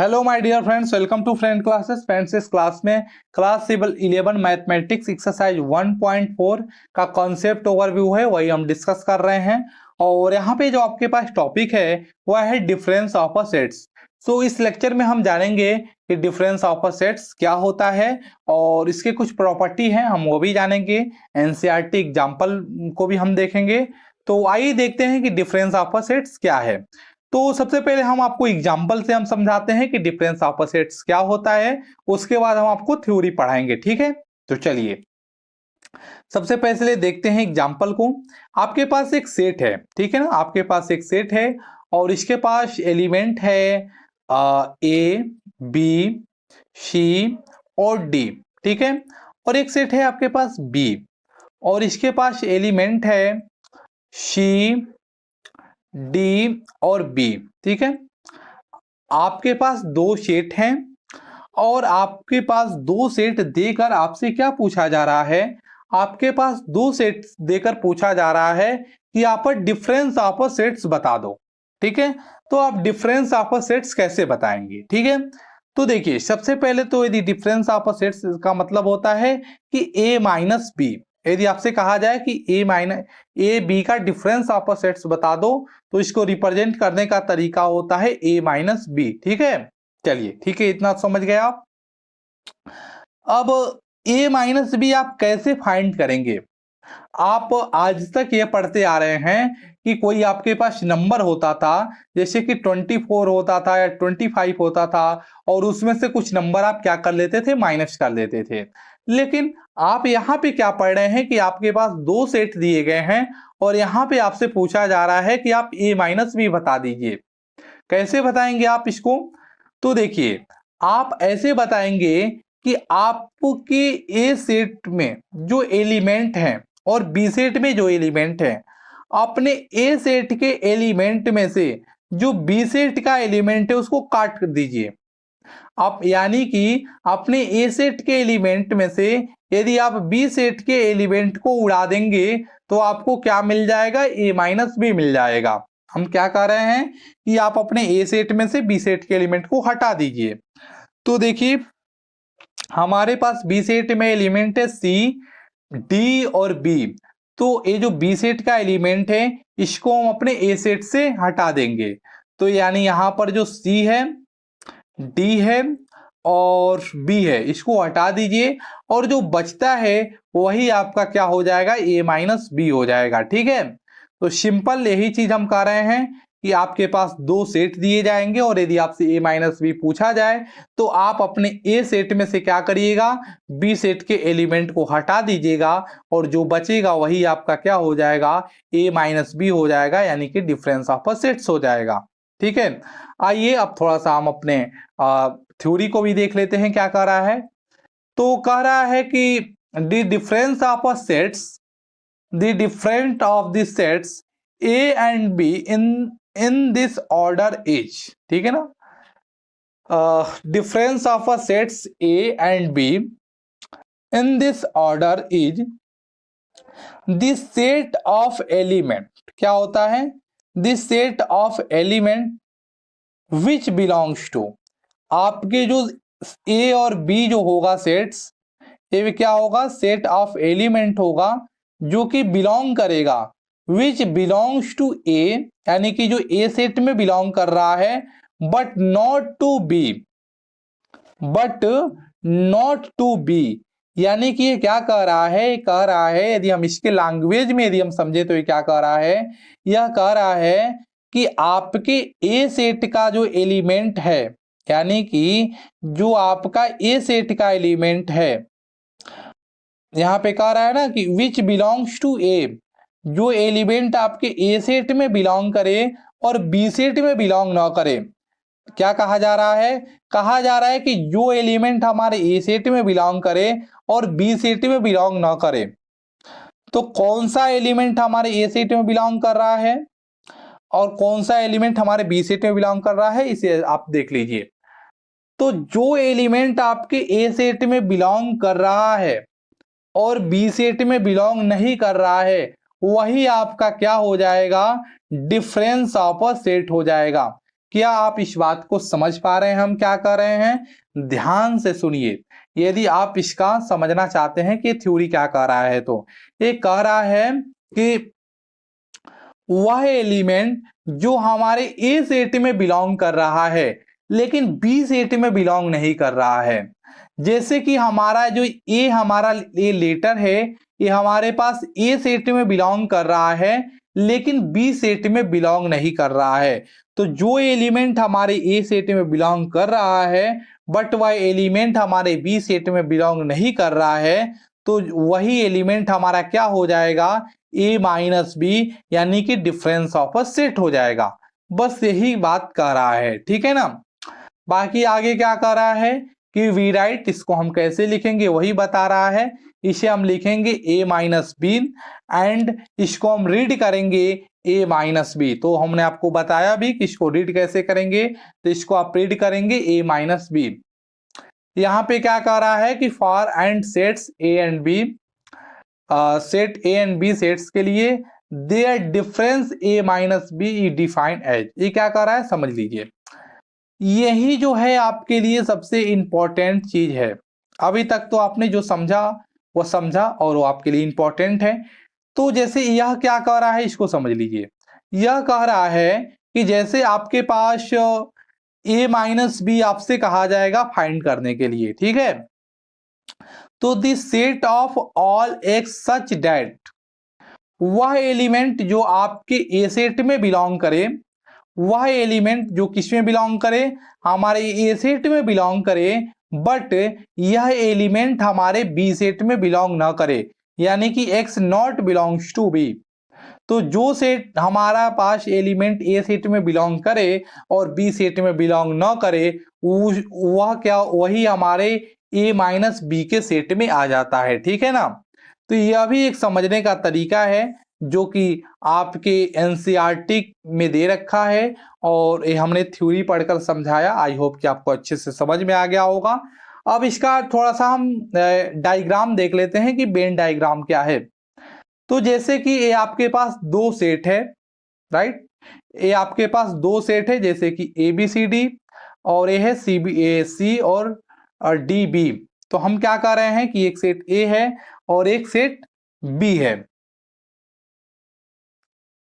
Hello my dear friends, welcome to friend classes. Friends, इस class में class 11 mathematics exercise 1.4 का concept overview है, वही हम डिस्कस कर रहे हैं। और यहाँ पे जो आपके पास टॉपिक है वह है डिफरेंस ऑफ अ सेट्स। सो इस लेक्चर में हम जानेंगे कि डिफरेंस ऑफ अ सेट्स क्या होता है और इसके कुछ प्रॉपर्टी हैं, हम वो भी जानेंगे। एनसीईआरटी एग्जाम्पल को भी हम देखेंगे। तो आइए देखते हैं कि डिफरेंस ऑफ अ सेट्स क्या है। तो सबसे पहले हम आपको एग्जाम्पल से हम समझाते हैं कि डिफरेंस ऑफ सेट्स क्या होता है, उसके बाद हम आपको थ्योरी पढ़ाएंगे। ठीक है, तो चलिए सबसे पहले देखते हैं एग्जाम्पल को। आपके पास एक सेट है, ठीक है ना, आपके पास एक सेट है और इसके पास एलिमेंट है ए, बी, सी और डी। ठीक है, और एक सेट है आपके पास बी और इसके पास एलिमेंट है सी, डी और बी। ठीक है, आपके पास दो सेट हैं और आपके पास दो सेट देकर आपसे क्या पूछा जा रहा है, आपके पास दो सेट देकर पूछा जा रहा है कि आप डिफरेंस ऑफ सेट्स बता दो। ठीक है, तो आप डिफरेंस ऑफ सेट्स कैसे बताएंगे। ठीक है, तो देखिए सबसे पहले तो यदि डिफरेंस ऑफ सेट्स का मतलब होता है कि ए माइनस बी। यदि आपसे कहा जाए कि ए बी का डिफरेंस ऑफ सेट्स बता दो तो इसको रिप्रेजेंट करने का तरीका होता है ए माइनस बी। ठीक है, चलिए ठीक है, इतना समझ गए आप। अब ए माइनस बी आप कैसे फाइंड करेंगे। आप आज तक ये पढ़ते आ रहे हैं कि कोई आपके पास नंबर होता था, जैसे कि 24 होता था या 25 होता था, और उसमें से कुछ नंबर आप क्या कर लेते थे, माइनस कर लेते थे। लेकिन आप यहाँ पे क्या पढ़ रहे हैं कि आपके पास दो सेट दिए गए हैं और यहाँ पे आपसे पूछा जा रहा है कि आप ए माइनस बी बता दीजिए। कैसे बताएंगे आप इसको। तो देखिए आप ऐसे बताएंगे कि आपके ए सेट में जो एलिमेंट हैं और बी सेट में जो एलिमेंट है, अपने ए सेट के एलिमेंट में से जो बी सेट का एलिमेंट है उसको काट कर दीजिए। आप यानी कि अपने ए सेट के एलिमेंट में से यदि आप बी सेट के एलिमेंट को उड़ा देंगे तो आपको क्या मिल जाएगा, ए माइनस बी मिल जाएगा। हम क्या कर रहे हैं कि आप अपने ए सेट में से बी सेट के एलिमेंट को हटा दीजिए। तो देखिए हमारे पास बी सेट में एलिमेंट है सी, डी और बी। तो ये जो बी सेट का एलिमेंट है इसको हम अपने ए सेट से हटा देंगे। तो यानी यहां पर जो सी है, डी है और बी है, इसको हटा दीजिए और जो बचता है वही आपका क्या हो जाएगा, ए माइनस बी हो जाएगा। ठीक है, तो सिंपल यही चीज हम कर रहे हैं कि आपके पास दो सेट दिए जाएंगे और यदि आपसे ए माइनस बी पूछा जाए तो आप अपने ए सेट में से क्या करिएगा, बी सेट के एलिमेंट को हटा दीजिएगा और जो बचेगा वही आपका क्या हो जाएगा, ए माइनस बी हो जाएगा, यानी कि डिफरेंस ऑफ सेट्स हो जाएगा। ठीक है, आइए अब थोड़ा सा हम अपने थ्योरी को भी देख लेते हैं क्या कह रहा है। तो कह रहा है कि the difference of a sets, the different of the sets A and B in this order is. ठीक है ना, difference of a sets A and B in this order is the set of element. क्या होता है, the set of element which belongs to, आपके जो ए और B जो होगा सेट्स, ये क्या होगा, सेट ऑफ एलिमेंट होगा जो कि बिलोंग करेगा, विच बिलोंग्स टू ए, यानी कि जो ए सेट में बिलोंग कर रहा है, but not to B, but not to B. यानी कि ये क्या कह रहा है, कह रहा है यदि हम इसके लैंग्वेज में यदि हम समझे तो ये क्या कह रहा है, यह कह रहा है कि आपके ए सेट का जो एलिमेंट है, यानी कि जो आपका ए सेट का एलिमेंट है, यहां पे कह रहा है ना कि विच बिलोंग्स टू ए, जो एलिमेंट आपके ए सेट में बिलोंग करे और बी सेट में बिलोंग ना करे। क्या कहा जा रहा है, कहा जा रहा है कि जो एलिमेंट हमारे ए सेट में बिलोंग करे और बी सेट में बिलोंग ना करे। तो कौन सा एलिमेंट हमारे ए सेट में बिलोंग कर रहा है और कौन सा एलिमेंट हमारे बी सेट में बिलोंग कर रहा है, इसे आप देख लीजिए। तो जो एलिमेंट आपके ए सेट में बिलोंग कर रहा है और बी सेट में बिलोंग नहीं कर रहा है, वही आपका क्या हो जाएगा, डिफरेंस ऑफ अ सेट हो जाएगा। क्या आप इस बात को समझ पा रहे हैं हम क्या कर रहे हैं? ध्यान से सुनिए, यदि आप इसका समझना चाहते हैं कि थ्योरी क्या कह रहा है, तो ये कह रहा है कि वह एलिमेंट जो हमारे ए सेट में बिलोंग कर रहा है लेकिन बी सेट में बिलोंग नहीं कर रहा है। जैसे कि हमारा जो ए हमारा ये लेटर है, ये हमारे पास ए सेट में बिलोंग कर रहा है लेकिन बी सेट में बिलोंग नहीं कर रहा है। तो जो एलिमेंट हमारे ए सेट में बिलोंग कर रहा है बट वह एलिमेंट हमारे बी सेट में बिलोंग नहीं कर रहा है, तो वही एलिमेंट हमारा क्या हो जाएगा? ए माइनस बी, यानी कि डिफरेंस ऑफ अ सेट हो जाएगा। बस यही बात कह रहा है, ठीक है ना। बाकी आगे क्या कह रहा है कि वी राइट, इसको हम कैसे लिखेंगे वही बता रहा है। इसे हम लिखेंगे ए माइनस बी एंड इसको हम रीड करेंगे ए माइनस बी। तो हमने आपको बताया भी कि इसको रीड कैसे करेंगे, तो इसको आप रीड करेंगे ए माइनस बी। यहाँ पे क्या कह रहा है कि for and sets A and B, set A and B sets के लिए their difference A minus B defined as, ये क्या कर रहा है समझ लीजिए। यही जो है आपके लिए सबसे इंपॉर्टेंट चीज है। अभी तक तो आपने जो समझा वो समझा और वो आपके लिए इंपॉर्टेंट है। तो जैसे यह क्या कह रहा है इसको समझ लीजिए। यह कह रहा है कि जैसे आपके पास ए माइनस बी आपसे कहा जाएगा फाइंड करने के लिए, ठीक है। तो this set of all x such that, वह एलिमेंट जो आपके ए सेट में बिलोंग करे, वह एलिमेंट जो किस में बिलोंग करे, हमारे ए सेट में बिलोंग करे, बट यह एलिमेंट हमारे बी सेट में बिलोंग ना करे, यानी कि x not belongs to B. तो जो सेट हमारा पास एलिमेंट ए सेट में बिलोंग करे और बी सेट में बिलोंग ना करे, वह क्या, वही हमारे ए माइनस बी के सेट में आ जाता है, ठीक है ना। तो यह भी एक समझने का तरीका है जो कि आपके एनसीईआरटी में दे रखा है और ये हमने थ्योरी पढ़कर समझाया। आई होप कि आपको अच्छे से समझ में आ गया होगा। अब इसका थोड़ा सा हम डायग्राम देख लेते हैं कि वेन डायग्राम क्या है। तो जैसे कि ये आपके पास दो सेट है, राइट, ये आपके पास दो सेट है जैसे कि ए बी सी डी, और ये है सी बी ए सी और डी बी। तो हम क्या कर रहे हैं कि एक सेट ए है और एक सेट बी है,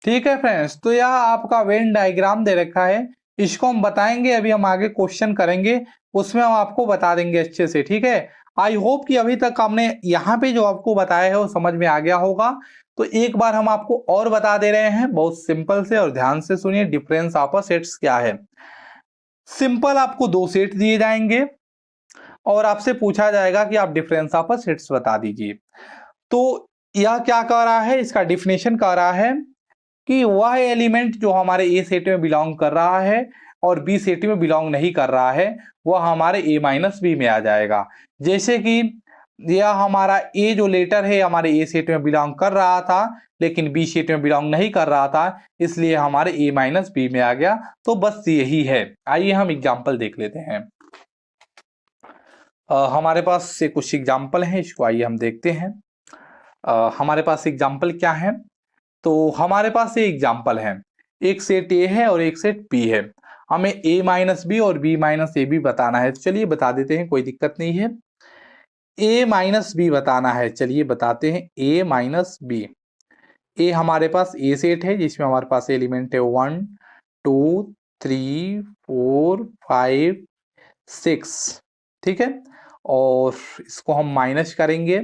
ठीक है फ्रेंड्स। तो यह आपका वेन डायग्राम दे रखा है, इसको हम बताएंगे, अभी हम आगे क्वेश्चन करेंगे उसमें हम आपको बता देंगे अच्छे से, ठीक है। आई होप कि अभी तक हमने यहाँ पे जो आपको बताया है वो समझ में आ गया होगा। तो एक बार हम आपको और बता दे रहे हैं बहुत सिंपल से, और ध्यान से सुनिए डिफरेंस ऑफ सेट्स क्या है। सिंपल आपको दो सेट दिए जाएंगे और आपसे पूछा जाएगा कि आप डिफरेंस ऑफ सेट्स बता दीजिए। तो यह क्या कह रहा है, इसका डिफिनेशन कह रहा है कि वह एलिमेंट जो हमारे ए सेट में बिलोंग कर रहा है और बी सेट में बिलोंग नहीं कर रहा है, वह हमारे ए माइनस बी में आ जाएगा। जैसे कि यह हमारा ए जो लेटर है हमारे ए सेट में बिलोंग कर रहा था लेकिन बी सेट में बिलोंग नहीं कर रहा था, इसलिए हमारे ए माइनस बी में आ गया। तो बस यही है। आइए हम एग्जाम्पल देख लेते हैं। हमारे पास से कुछ एग्जाम्पल हैं, इसको आइए हम देखते हैं। हमारे पास एग्जाम्पल क्या है, तो हमारे पास ये एग्जाम्पल है, एक सेट ए है और एक सेट बी है। हमें ए माइनस बी और बी माइनस ए बी बताना है, तो चलिए बता देते हैं, कोई दिक्कत नहीं है। ए माइनस बी बताना है, चलिए बताते हैं ए माइनस बी। ए हमारे पास ए सेट है जिसमें हमारे पास एलिमेंट है 1 2 3 4 5 6, ठीक है। और इसको हम माइनस करेंगे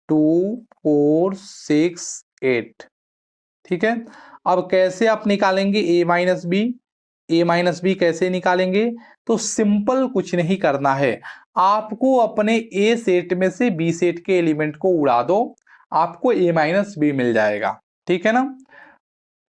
2 4 6 8, ठीक है। अब कैसे आप निकालेंगे ए माइनस बी? ए माइनस बी कैसे निकालेंगे? तो सिंपल कुछ नहीं करना है, आपको अपने ए सेट में से बी सेट के एलिमेंट को उड़ा दो, आपको ए माइनस बी मिल जाएगा, ठीक है ना।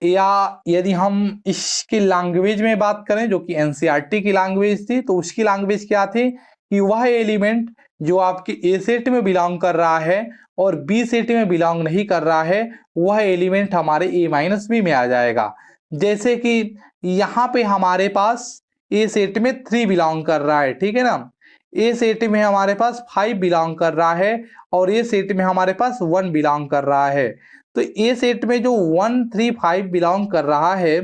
या यदि हम इसकी लैंग्वेज में बात करें जो कि एनसीईआरटी की लैंग्वेज थी, तो उसकी लैंग्वेज क्या थी कि वह एलिमेंट जो आपके ए सेट में बिलोंग कर रहा है और बी सेट में बिलोंग नहीं कर रहा है, वह एलिमेंट हमारे ए माइनस बी में आ जाएगा। जैसे कि यहाँ पे हमारे पास ए सेट में 3 बिलोंग कर रहा है, ठीक है ना। ए सेट में हमारे पास 5 बिलोंग कर रहा है और ए सेट में हमारे पास 1 बिलोंग कर रहा है। तो ए सेट में जो 1 3 5 बिलोंग कर रहा है,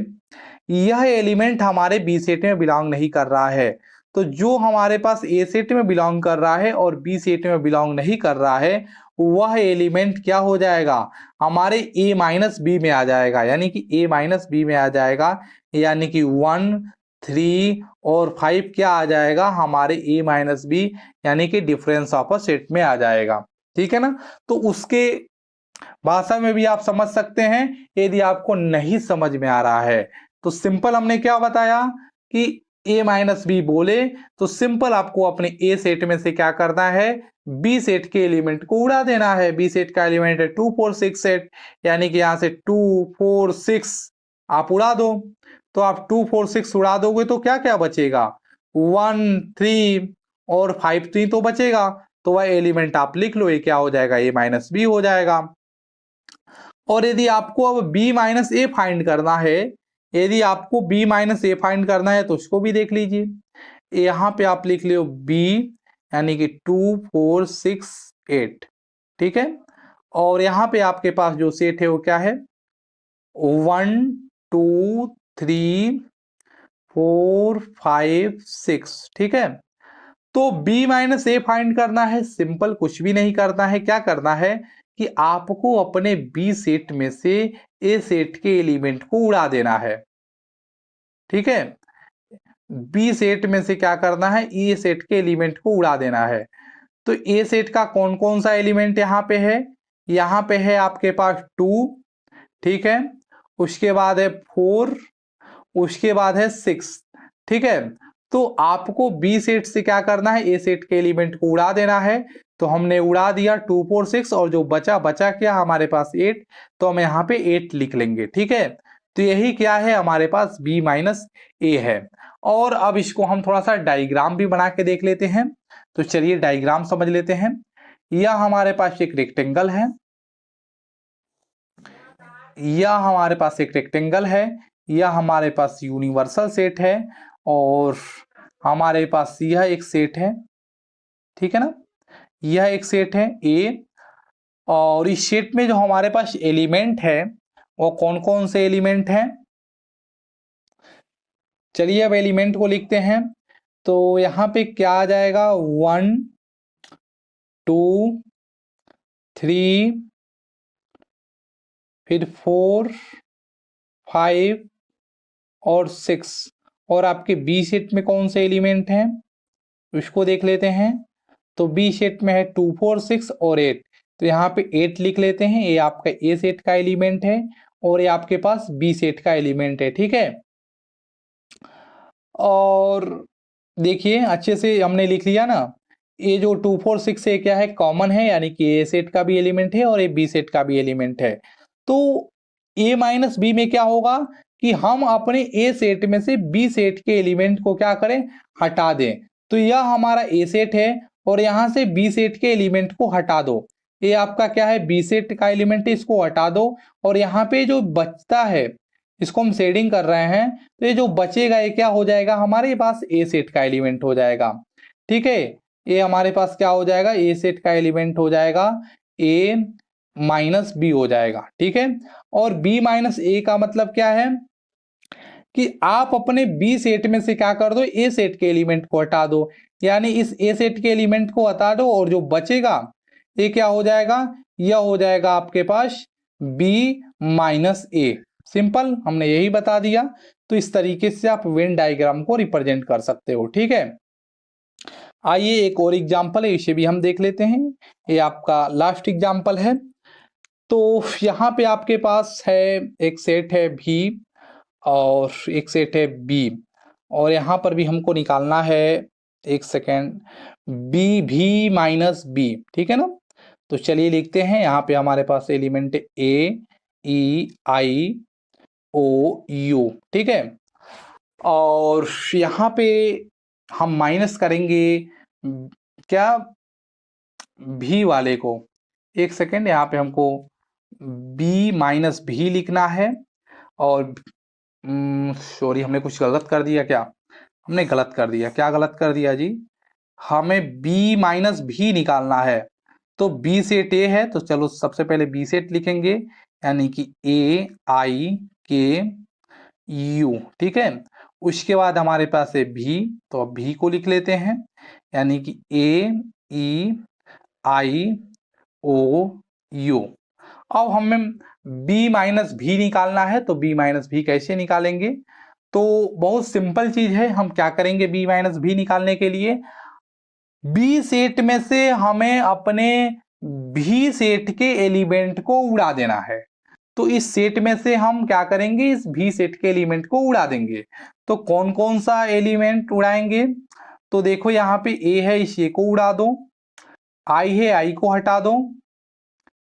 यह एलिमेंट हमारे बी सेट में बिलोंग नहीं कर रहा है। तो जो हमारे पास ए सेट में बिलोंग कर रहा है और बी सेट में बिलोंग नहीं कर रहा है, वह एलिमेंट क्या हो जाएगा, हमारे ए माइनस बी में आ जाएगा, यानी कि ए माइनस बी में आ जाएगा, यानी कि 1, 3 और 5 क्या आ जाएगा, हमारे ए माइनस बी यानी कि डिफरेंस ऑफ अ सेट में आ जाएगा। ठीक है ना। तो उसके भाषा में भी आप समझ सकते हैं। यदि आपको नहीं समझ में आ रहा है तो सिंपल हमने क्या बताया कि ए माइनस बी बोले तो सिंपल आपको अपने ए सेट में से क्या करना है, बी सेट के एलिमेंट को उड़ा देना है। बी सेट का एलिमेंट है 2 4 6 सेट, यानी कि यहां से 2 4 6 आप उड़ा दो। तो आप 2 4 6 उड़ा दोगे तो क्या क्या बचेगा, 1 3 और 5 3 तो बचेगा। तो वह एलिमेंट आप लिख लो, ये क्या हो जाएगा, ए माइनस बी हो जाएगा। और यदि आपको अब b माइनस ए फाइंड करना है, यदि आपको b माइनस ए फाइंड करना है तो उसको भी देख लीजिए। यहाँ पे आप लिख लो b, यानी कि 2 4 6 8। ठीक है। और यहाँ पे आपके पास जो सेट है वो क्या है, 1 2 3 4 5 6। ठीक है। तो b माइनस ए फाइंड करना है, सिंपल कुछ भी नहीं करना है। क्या करना है कि आपको अपने बी सेट में से ए सेट के एलिमेंट को उड़ा देना है। ठीक है। बी सेट में से क्या करना है, ए सेट के एलिमेंट को उड़ा देना है। तो ए सेट का कौन कौन सा एलिमेंट यहाँ पे है, यहाँ पे है आपके पास 2, ठीक है, उसके बाद है 4, उसके बाद है 6। ठीक है। तो आपको बी सेट से क्या करना है, ए सेट के एलिमेंट को उड़ा देना है। तो हमने उड़ा दिया 2 4 6 और जो बचा बचा क्या हमारे पास 8, तो हम यहाँ पे 8 लिख लेंगे। ठीक है। तो यही क्या है, हमारे पास b माइनस ए है। और अब इसको हम थोड़ा सा डायग्राम भी बना के देख लेते हैं। तो चलिए डायग्राम समझ लेते हैं। यह हमारे पास एक रेक्टेंगल है, यह हमारे पास एक रेक्टेंगल है, यह हमारे पास यूनिवर्सल सेट है, और हमारे पास यह एक सेट है। ठीक है ना। यह एक सेट है ए, और इस सेट में जो हमारे पास एलिमेंट है वो कौन कौन से एलिमेंट हैं, चलिए अब एलिमेंट को लिखते हैं। तो यहाँ पे क्या आ जाएगा, 1 2 3 फिर 4 5 और 6। और आपके बी सेट में कौन से एलिमेंट हैं उसको देख लेते हैं। तो बी सेट में है 2 4 6 और 8। तो यहाँ पे 8 लिख लेते हैं, ये आपका ए सेट का एलिमेंट है और ये आपके पास बी सेट का एलिमेंट है। ठीक है। और देखिए अच्छे से हमने लिख लिया ना, ये जो 2 4 6 है क्या है, कॉमन है, यानी कि ए सेट का भी एलिमेंट है और ये बी सेट का भी एलिमेंट है। तो ए माइनस बी में क्या होगा कि हम अपने ए सेट में से बी सेट के एलिमेंट को क्या करें, हटा दें। तो यह हमारा ए सेट है और यहां से बी सेट के एलिमेंट को हटा दो। ये आपका क्या है, बी सेट का एलिमेंट है, इसको हटा दो। और यहाँ पे जो बचता है इसको हम शेडिंग कर रहे हैं, तो ये जो बचेगा ये क्या हो जाएगा, हमारे पास ए सेट का एलिमेंट हो जाएगा। ठीक है। ये हमारे पास क्या हो जाएगा, ए सेट का एलिमेंट हो जाएगा, ए माइनस बी हो जाएगा। ठीक है। और बी माइनस ए का मतलब क्या है कि आप अपने बी सेट में से क्या कर दो, ए सेट के एलिमेंट को हटा दो, यानी इस ए सेट के एलिमेंट को हटा दो और जो बचेगा ये क्या हो जाएगा, यह हो जाएगा आपके पास बी माइनस ए। सिंपल हमने यही बता दिया। तो इस तरीके से आप वेन डायग्राम को रिप्रेजेंट कर सकते हो। ठीक है। आइए एक और एग्जांपल है, इसे भी हम देख लेते हैं। ये आपका लास्ट एग्जांपल है। तो यहाँ पे आपके पास है एक सेट है भी और एक सेट है बी, और यहाँ पर भी हमको निकालना है, एक सेकेंड, बी भी माइनस बी। ठीक है ना। तो चलिए लिखते हैं, यहाँ पे हमारे पास element A E I O you. ठीक है। और यहाँ पे हम माइनस करेंगे क्या, भी वाले को। एक सेकेंड, यहाँ पे हमको बी माइनस भी लिखना है। और सॉरी, हमने कुछ गलत कर दिया क्या, हमने गलत कर दिया, क्या गलत कर दिया जी, हमें b माइनस भी निकालना है। तो b सेट a है, तो चलो सबसे पहले b सेट लिखेंगे, यानी कि a i k यू, ठीक है। उसके बाद हमारे पास है भी, तो अब भी को लिख लेते हैं, यानी कि ए ई आई ओ यू। अब हमें बी माइनस भी निकालना है, तो बी माइनस भी कैसे निकालेंगे? तो बहुत सिंपल चीज है। हम क्या करेंगे बी माइनस भी निकालने के लिए? बी सेट में से हमें अपने भी सेट के एलिमेंट को उड़ा देना है। तो इस सेट में से हम क्या करेंगे, इस भी सेट के एलिमेंट को उड़ा देंगे। तो कौन कौन सा एलिमेंट उड़ाएंगे? तो देखो यहाँ पे ए है, इस ए को उड़ा दो, आई है, आई को हटा दो,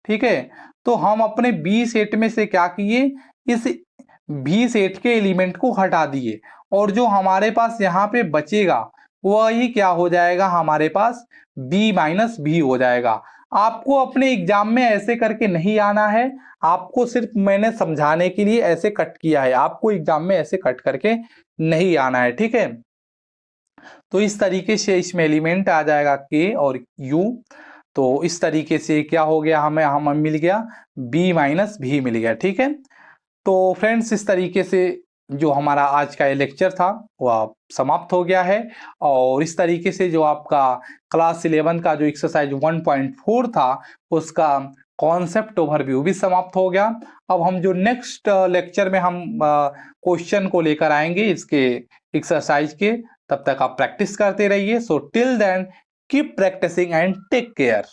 ठीक है। तो हम अपने बी सेट में से क्या किए, इस भी सेट के एलिमेंट को हटा दिए, और जो हमारे पास यहाँ पे बचेगा वही क्या हो जाएगा, हमारे पास बी माइनस भी हो जाएगा। आपको अपने एग्जाम में ऐसे करके नहीं आना है, आपको सिर्फ मैंने समझाने के लिए ऐसे कट किया है, आपको एग्जाम में ऐसे कट करके नहीं आना है, ठीक है। तो इस तरीके से इसमें एलिमेंट आ जाएगा के और यू। तो इस तरीके से क्या हो गया, हमें मिल गया बी माइनस भी मिल गया, ठीक है। तो फ्रेंड्स इस तरीके से जो हमारा आज का ये लेक्चर था वह समाप्त हो गया है, और इस तरीके से जो आपका क्लास 11 का जो एक्सरसाइज 1.4 था उसका कॉन्सेप्ट ओवरव्यू भी समाप्त हो गया। अब हम जो नेक्स्ट लेक्चर में हम क्वेश्चन को लेकर आएंगे इसके एक्सरसाइज के, तब तक आप प्रैक्टिस करते रहिए। So till then keep practising and take care.